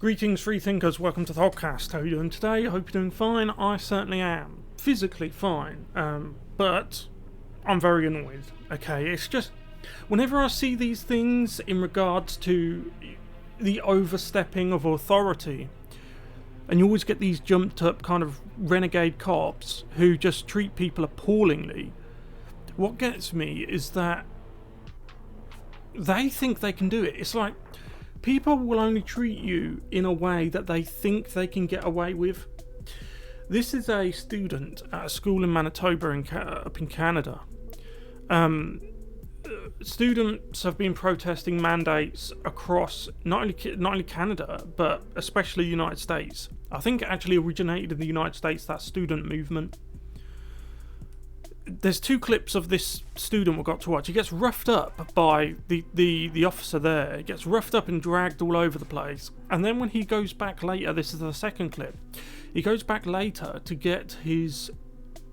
Greetings, free thinkers. Welcome to the Hoggcast. How are you doing today? I hope you're doing fine. I certainly am. Physically fine. But I'm very annoyed. Okay, it's just whenever I see these things in regards to the overstepping of authority, and you always get these jumped up kind of renegade cops who just treat people appallingly. What gets me is that they think they can do it. It's like people will only treat you in a way that they think they can get away with. This is a student at a school in Manitoba up in Canada. Students have been protesting mandates across not only Canada, but especially the United States. I think it actually originated in the United States, that student movement. There's two clips of this student we got to watch. He gets roughed up by the officer there. He gets roughed up and dragged all over the place. And then when he goes back later, this is the second clip, he goes back later to get his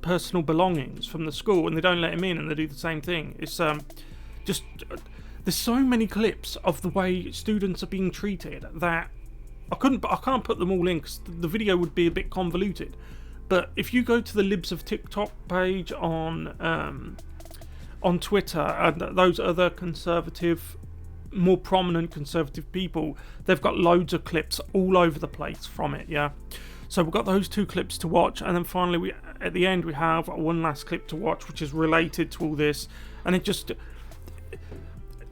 personal belongings from the school, and they don't let him in, and they do the same thing. It's just there's so many clips of the way students are being treated that I can't put them all in because the video would be a bit convoluted. But if you go to the Libs of TikTok page on Twitter and those other conservative, more prominent conservative people, they've got loads of clips all over the place from it, yeah? So we've got those two clips to watch, and then finally at the end we have one last clip to watch which is related to all this. And it just...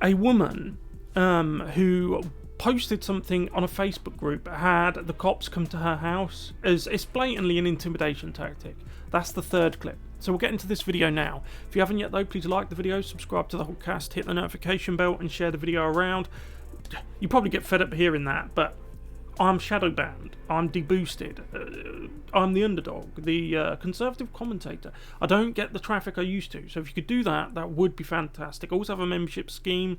a woman who posted something on a Facebook group, had the cops come to her house. It's blatantly an intimidation tactic. That's the third clip. So we'll get into this video now. If you haven't yet though, please like the video, subscribe to the Hoggcast, hit the notification bell and share the video around. You probably get fed up hearing that, but I'm shadow banned, I'm deboosted, I'm the underdog, the conservative commentator. I don't get the traffic I used to, so if you could do that, that would be fantastic. I also have a membership scheme.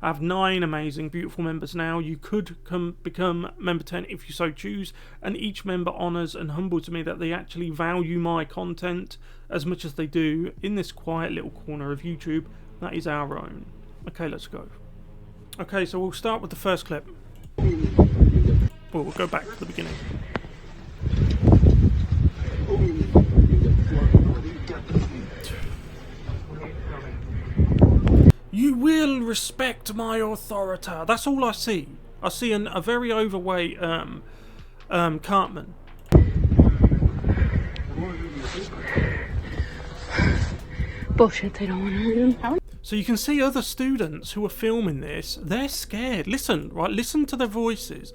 I have 9 amazing, beautiful members now. You could become member 10 if you so choose, and each member honours and humbles me that they actually value my content as much as they do in this quiet little corner of YouTube that is our own. Okay, let's go. Okay, so we'll start with the first clip. Well, we'll go back to the beginning. You will respect my authority. That's all I see. I see a very overweight Cartman. Bullshit, they don't want to hurt him. So you can see other students who are filming this. They're scared. Listen, right? Listen to their voices.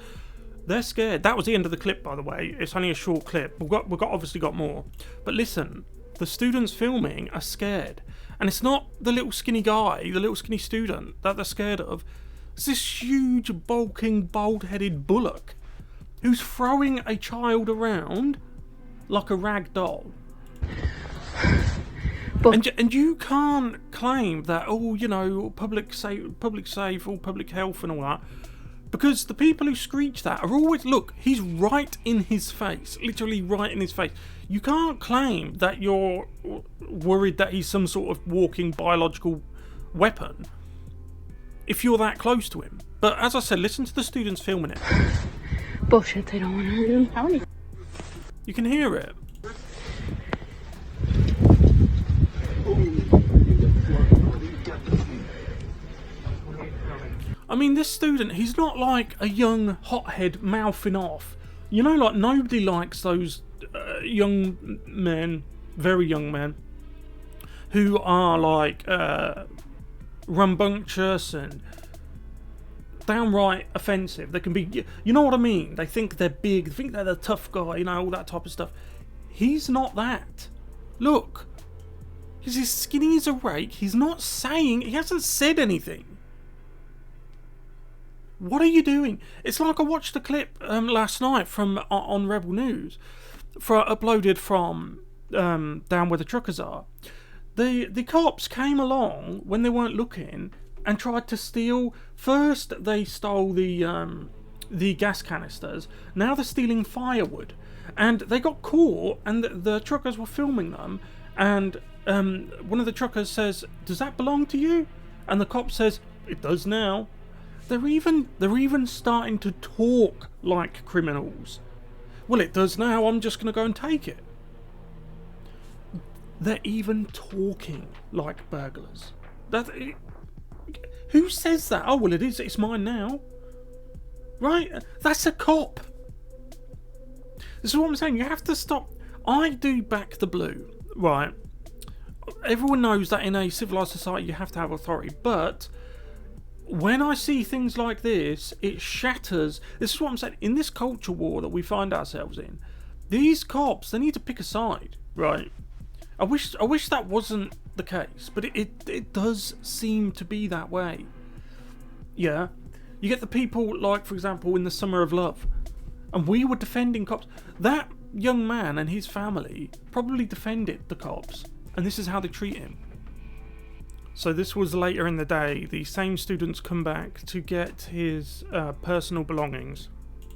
They're scared. That was the end of the clip, by the way. It's only a short clip. We've obviously got more. But listen, the students filming are scared. And it's not the little skinny guy, the little skinny student that they're scared of. It's this huge, bulking, bald-headed bullock who's throwing a child around like a rag doll. And you can't claim that, public safe, or public health and all that. Because the people who screech that are always, look, he's right in his face, literally right in his face. You can't claim that you're worried that he's some sort of walking biological weapon if you're that close to him. But as I said, listen to the students filming it. Bullshit, they don't want to hurt him. How many? You can hear it. I mean, this student, he's not like a young hothead mouthing off. You know, like, nobody likes those young men, very young men, who are like rambunctious and downright offensive. They can be, you know what I mean? They think they're big, they think they're the tough guy, all that type of stuff. He's not that. Look, he's as skinny as a rake. He hasn't said anything. What are you doing? It's like I watched a clip last night from on Rebel News, uploaded from down where the truckers are. The cops came along when they weren't looking and tried to steal. First they stole the gas canisters. Now they're stealing firewood, and they got caught. And the truckers were filming them. And one of the truckers says, "Does that belong to you?" And the cop says, "It does now." They're even starting to talk like criminals. Well, it does now. I'm just going to go and take it. They're even talking like burglars. Who says that? Oh, well, it is. It's mine now. Right? That's a cop. This is what I'm saying. You have to stop. I do back the blue. Right? Everyone knows that in a civilized society you have to have authority. But when I see things like this, it shatters. This is what I'm saying. In this culture war that we find ourselves in, these cops, they need to pick a side. Right? I wish that wasn't the case, but it does seem to be that way. Yeah, you get the people like, for example, in the Summer of Love, and we were defending cops. That young man and his family probably defended the cops, and this is how they treat him. So this was later in the day. The same students come back to get his personal belongings.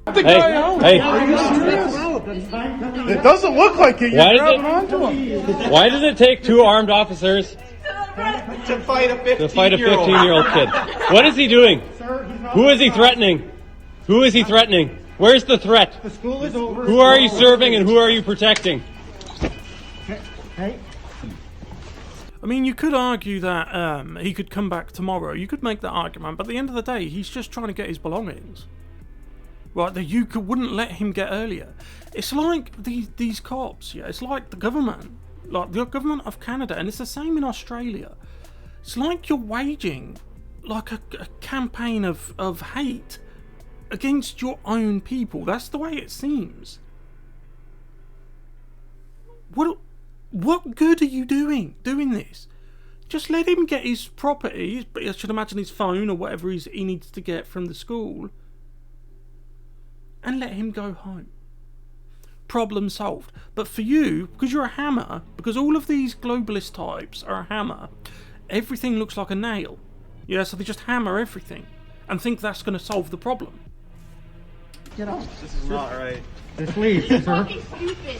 Hey. It doesn't look like it. You're grabbing onto him. Why does it take 2 armed officers To fight a 15-year-old kid? What is he doing? Who is he threatening? Who is he threatening? Where's the threat? The school is over. Who are you serving and who are you protecting? Hey. I mean, you could argue that he could come back tomorrow. You could make that argument, but at the end of the day, he's just trying to get his belongings. Right, that you wouldn't let him get earlier. It's like these cops, yeah. It's like the government of Canada, and it's the same in Australia. It's like you're waging like a campaign of hate against your own people. That's the way it seems. What good are you doing this? Just let him get his property. I should imagine his phone or whatever he needs to get from the school, and let him go home. Problem solved. But for you, because you're a hammer, because all of these globalist types are a hammer, everything looks like a nail. Yeah, so they just hammer everything and think that's going to solve the problem. Get off. This is not right. Just leave, sir. Fucking stupid.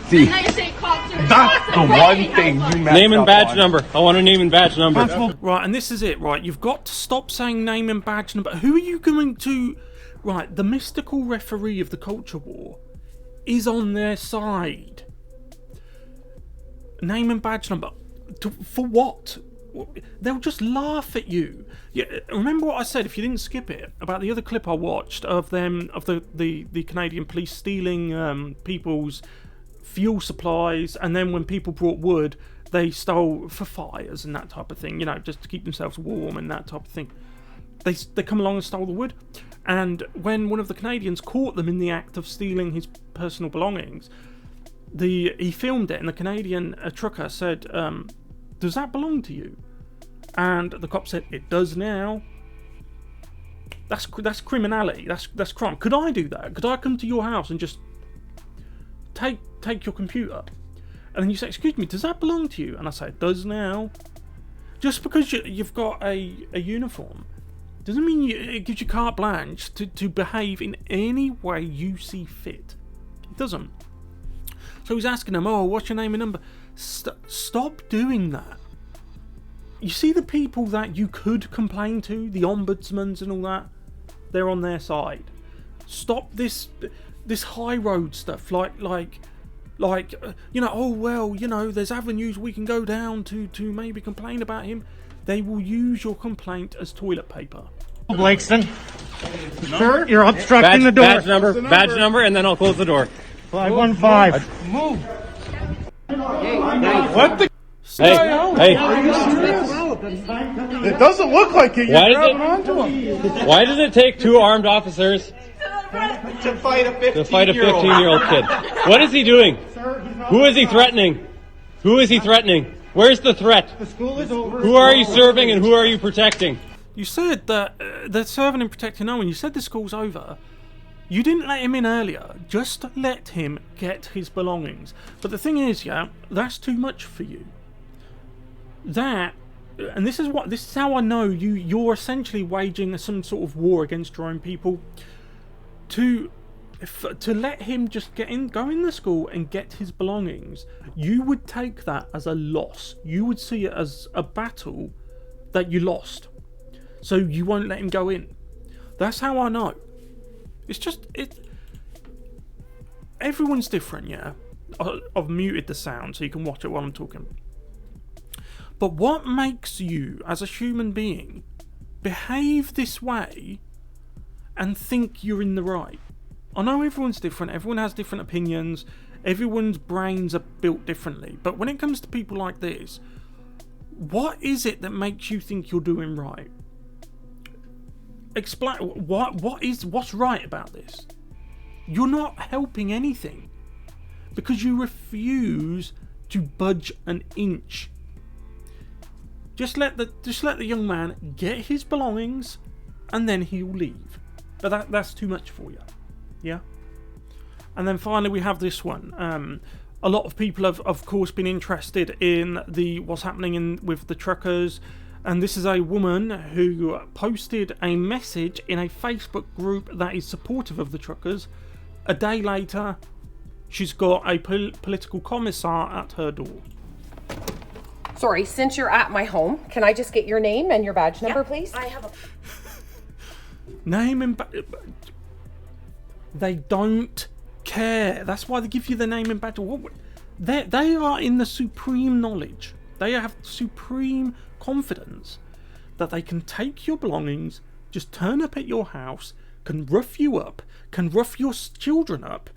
See, Now you say cops are that's the one thing you messed Name and up badge on. number. I want a name and badge number. Right, and this is it, right? You've got to stop saying name and badge number. Who are you going to... Right, the mystical referee of the culture war is on their side. Name and badge number. For what? They'll just laugh at you. Yeah, remember what I said, if you didn't skip it, about the other clip I watched of the Canadian police stealing people's fuel supplies, and then when people brought wood, they stole for fires and that type of thing, you know, just to keep themselves warm and that type of thing. They come along and stole the wood, and when one of the Canadians caught them in the act of stealing his personal belongings, he filmed it, and the Canadian trucker said, does that belong to you? And the cop said, it does now. That's criminality. That's crime. Could I do that? Could I come to your house and just take your computer? And then you say, excuse me, does that belong to you? And I say, it does now. Just because you've got a uniform doesn't mean it gives you carte blanche to behave in any way you see fit. It doesn't. So he's asking him, oh, what's your name and number? Stop doing that. You see the people that you could complain to, the ombudsmans and all that, they're on their side. Stop this high road stuff, like you know, oh well, you know, there's avenues we can go down to maybe complain about him. They will use your complaint as toilet paper. Blakeson. Sir, you're obstructing the door. Badge number, and then I'll close the door. 515. Move. What the? Hey. It doesn't look like it. You're grabbing onto him. Why does it take 2 armed officers To fight a 15-year-old kid? What is he doing? Who is he threatening? Who is he threatening? Where's the threat? The school is over. Who are you serving and who are you protecting? You said that they're serving and protecting no one. You said the school's over. You didn't let him in earlier. Just let him get his belongings. But the thing is, yeah, that's too much for you. And this is how I know you're essentially waging some sort of war against your own people. To let him just go in the school and get his belongings, you would take that as a loss. You would see it as a battle that you lost. So you won't let him go in. That's how I know. It's just, everyone's different, yeah? I've muted the sound so you can watch it while I'm talking. But what makes you, as a human being, behave this way and think you're in the right? I know everyone's different, everyone has different opinions, everyone's brains are built differently, but when it comes to people like this, what is it that makes you think you're doing right? Explain what's right about this? You're not helping anything because you refuse to budge an inch. Just let the young man get his belongings and then he'll leave. But that's too much for you. Yeah? And then finally we have this one. A lot of people have, of course, been interested in what's happening with the truckers. And this is a woman who posted a message in a Facebook group that is supportive of the truckers. A day later, she's got a political commissar at her door. Sorry, since you're at my home, can I just get your name and your badge number, please? I have a... Name and they don't care. That's why they give you the name and badge. They are in the supreme knowledge. They have supreme confidence that they can take your belongings, just turn up at your house, can rough you up, can rough your children up,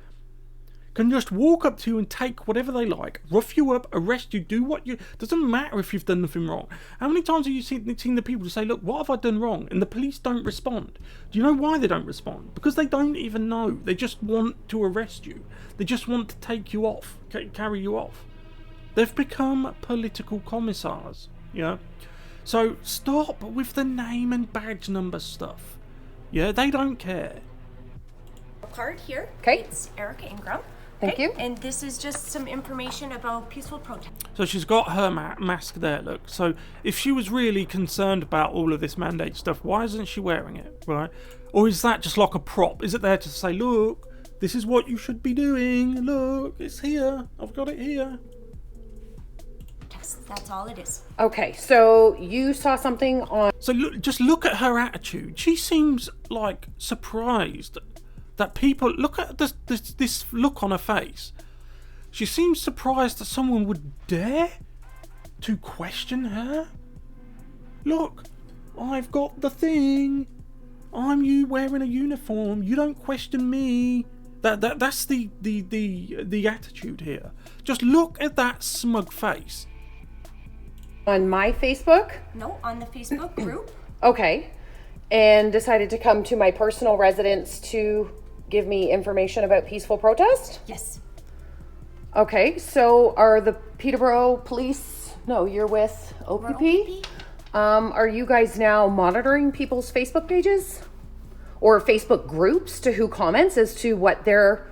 can just walk up to you and take whatever they like, rough you up, arrest you, do what you... Doesn't matter if you've done nothing wrong. How many times have you seen the people say, look, what have I done wrong? And the police don't respond. Do you know why they don't respond? Because they don't even know. They just want to arrest you. They just want to take you off, carry you off. They've become political commissars, yeah? So stop with the name and badge number stuff. Yeah, they don't care. Card here. Okay. It's Erica Ingram. Thank you. And this is just some information about peaceful protest. So she's got her mask there, look. So if she was really concerned about all of this mandate stuff, why isn't she wearing it, right? Or is that just like a prop? Is it there to say, look, this is what you should be doing. Look, it's here. I've got it here. Yes, that's all it is. Okay, so you saw something on... So just look at her attitude. She seems like surprised that people... Look at this look on her face. She seems surprised that someone would dare to question her. Look, I've got the thing. I'm you wearing a uniform. You don't question me. That's the attitude here. Just look at that smug face. On my Facebook? No, on the Facebook group. Okay. And decided to come to my personal residence to give me information about peaceful protest? Yes. Okay, so are the Peterborough Police... No, you're with OPP? Are you guys now monitoring people's Facebook pages? Or Facebook groups to who comments as to what their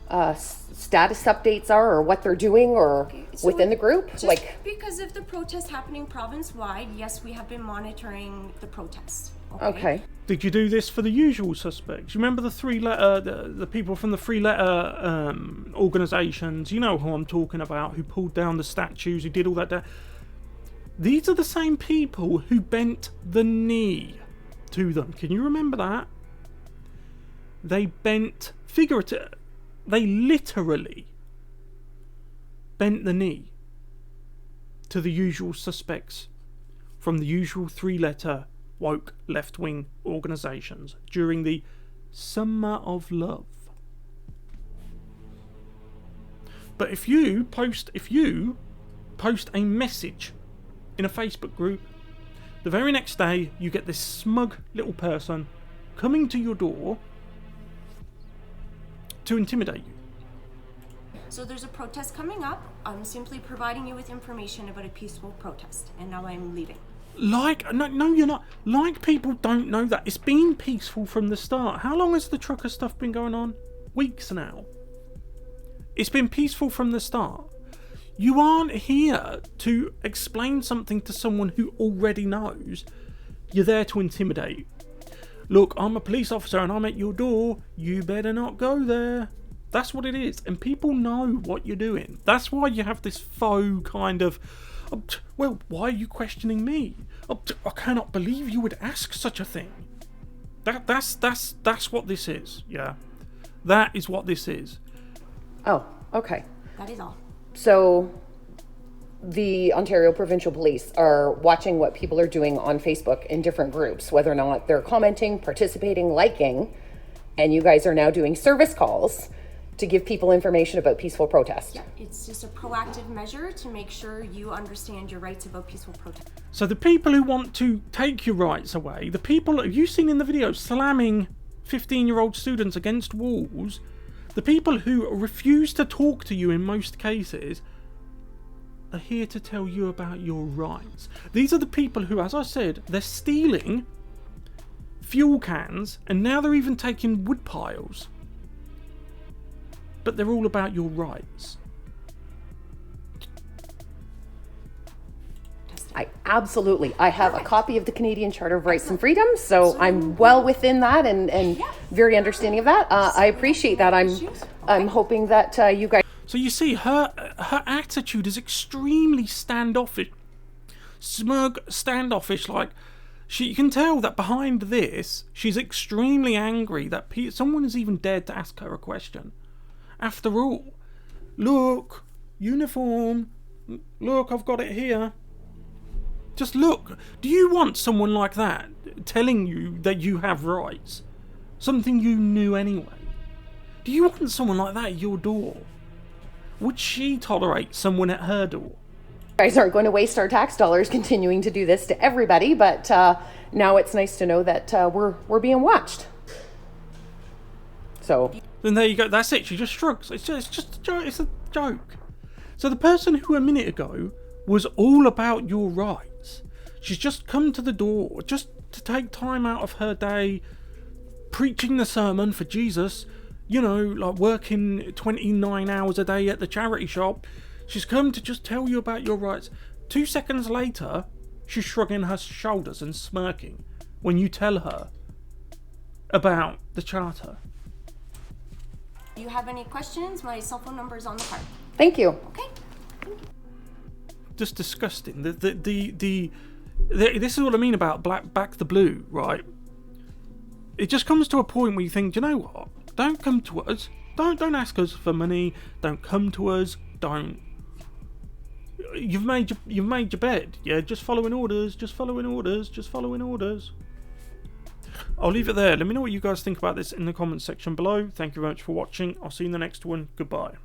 status updates are or what they're doing or So within the group? Just because of the protests happening province-wide, yes, we have been monitoring the protests. Okay. Did you do this for the usual suspects? You remember the people from the three-letter organisations? You know who I'm talking about, who pulled down the statues, who did all that. These are the same people who bent the knee to them. Can you remember that? They bent they literally bent the knee to the usual suspects from the usual three-letter woke left-wing organisations during the Summer of Love. But if you post a message in a Facebook group, the very next day you get this smug little person coming to your door to intimidate you. So there's a protest coming up. I'm simply providing you with information about a peaceful protest, and now I'm leaving. No, you're not. Like people don't know that. It's been peaceful from the start. How long has the trucker stuff been going on? Weeks now. It's been peaceful from the start. You aren't here to explain something to someone who already knows. You're there to intimidate. Look, I'm a police officer and I'm at your door. You better not go there. That's what it is. And people know what you're doing. That's why you have this faux kind of, Well, why are you questioning me? I cannot believe you would ask such a thing. That's what this is. Yeah, that is what this is. Oh, okay. That is all. So the Ontario Provincial Police are watching what people are doing on Facebook in different groups, whether or not they're commenting, participating, liking, and you guys are now doing service calls to give people information about peaceful protest. Yeah, it's just a proactive measure to make sure you understand your rights about peaceful protest. So the people who want to take your rights away, the people you've seen in the video slamming 15-year-old students against walls, the people who refuse to talk to you in most cases, are here to tell you about your rights. These are the people who, as I said, they're stealing fuel cans, and now they're even taking wood piles. But they're all about your rights. I have a copy of the Canadian Charter of Rights and Freedoms, so I'm well within that and very understanding of that. I appreciate that. I'm hoping that you guys. So you see, her attitude is extremely standoffish, smug, standoffish. Like you can tell that behind this, she's extremely angry that someone has even dared to ask her a question. After all, look, uniform. Look, I've got it here. Just look. Do you want someone like that telling you that you have rights? Something you knew anyway. Do you want someone like that at your door? Would she tolerate someone at her door? You guys aren't going to waste our tax dollars continuing to do this to everybody, but now it's nice to know that we're being watched. So. Then there you go. That's it. She just shrugs. It's just a joke. It's a joke. So the person who a minute ago was all about your rights, she's just come to the door just to take time out of her day, preaching the sermon for Jesus. You know, like working 29 hours a day at the charity shop. She's come to just tell you about your rights. 2 seconds later, she's shrugging her shoulders and smirking when you tell her about the charter. If you have any questions, my cell phone number is on the card. Thank you. Okay. Just disgusting. This is what I mean about back the blue, right? It just comes to a point where you think, you know what? Don't come to us. Don't ask us for money. Don't come to us. Don't. You've made your bed. Yeah, just following orders. Just following orders. Just following orders. I'll leave it there. Let me know what you guys think about this in the comments section below. Thank you very much for watching. I'll see you in the next one. Goodbye.